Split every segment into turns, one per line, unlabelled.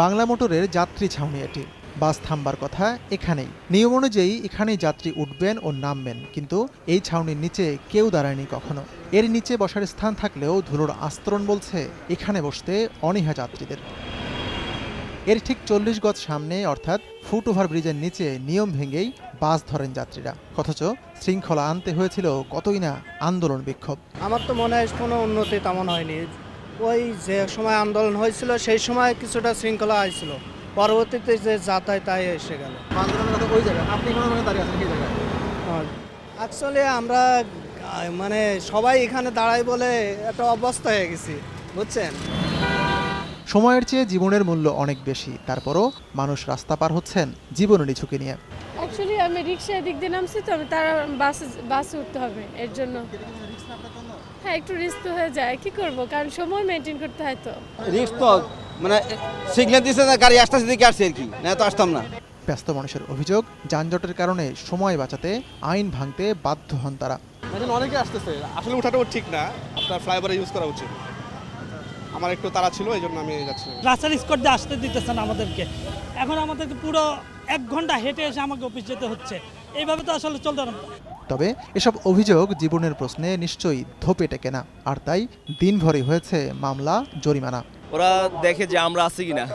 বাংলা মোটরের যাত্রী ছাউনি এটি। বাস থামবার কথা এখানেই। নিয়ম অনুযায়ী এখানেই যাত্রী উঠবেন ও নামবেন, কিন্তু এই ছাউনির নিচে কেউ দাঁড়ায়নি কখনো। এর নিচে বসার স্থান থাকলেও ধুলোর আস্তরণ বলছে এখানে বসতে অনীহা যাত্রীদের। এর ঠিক 40 গজ সামনে অর্থাৎ ফুট ওভার ব্রিজের নিচে নিয়ম ভেঙেই বাস ধরেন যাত্রীরা। অথচ শৃঙ্খলা আনতে হয়েছিল কতই না আন্দোলন বিক্ষোভ।
আমার তো মনে হয় কোনো উন্নতি তেমন হয়নি। ওই যে সময় আন্দোলন হয়েছিল সেই সময় কিছুটা শৃঙ্খলা হয়েছিল, পরবর্তীতে যে যাতায়াত তাই এসে গেল। অ্যাকচুয়ালি আমরা মানে সবাই এখানে দাঁড়াই বলে একটা অবস্থা হয়ে গেছি, বুঝছেন।
সময়ের চেয়ে জীবনের মূল্য অনেক বেশি, তারপরও মানুষ রাস্তা পার হচ্ছেন জীবনেরই ঝুঁকি নিয়ে।
অ্যাকচুয়ালি আমি রিক্সায় দিক দিয়ে নামছি, তো তারা বাসে উঠতে হবে, এর জন্য। হ্যাঁ, একটু রিস্ক তো হয়ে যায়, কি করব, কারণ সময় মেনটেন করতে হয়। তো
রিস্ক তো মানে সিগন্যাল দিচ্ছে না, গাড়ি আসতেছে দিকে আসছে আর কি, না তো আসতাম না।
ব্যস্ত মানুষের অভিযোগ, যানজটের কারণে সময় বাঁচাতে আইন ভাঙতে বাধ্য হন তারা।
এখন অনেকে আসতেছে, আসলে ওঠাটাও ঠিক না, আপনার ফ্লাইওভারে ইউজ করা উচিত। আমার একটু তাড়া ছিল, এই জন্য আমি যাচ্ছি।
রাস্তার স্কট দিয়ে আসতে দিতেছে না আমাদেরকে। এখন আমাদেরকে পুরো 1 ঘন্টা হেঁটে এসে আমাকে অফিস যেতে হচ্ছে। এইভাবে তো আসলে চলতে না।
তবে এসব অভিযোগ জীবনের প্রশ্নে নিশ্চয়ই ধোপে টেকে না, আর তাই দিনভরই হয়েছে মামলা, জরিমানা।
ওরা দেখে যে আমরা আছি কিনা,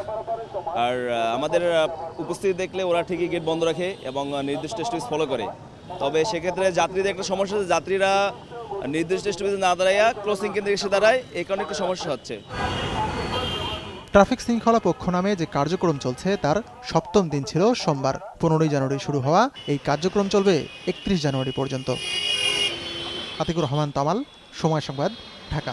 আর আমাদের উপস্থিতি দেখলে ওরা ঠিকই গেট বন্ধ রাখে এবং নির্দিষ্ট স্টপেজ ফলো করে। তবে সেক্ষেত্রে যাত্রীদের একটা সমস্যা হচ্ছে, যাত্রীরা নির্দিষ্ট স্টপেজে না দাঁড়াইয়া ক্রসিং কেন্দ্রে এসে দাঁড়ায়, এই কারণে একটু সমস্যা হচ্ছে।
ট্রাফিক শৃঙ্খলা পক্ষ নামে যে কার্যক্রম চলছে তার 7ম দিন ছিল সোমবার। 15ই জানুয়ারি শুরু হওয়া এই কার্যক্রম চলবে 31 জানুয়ারি পর্যন্ত। আতিকুর রহমান তামাল, সময় সংবাদ, ঢাকা।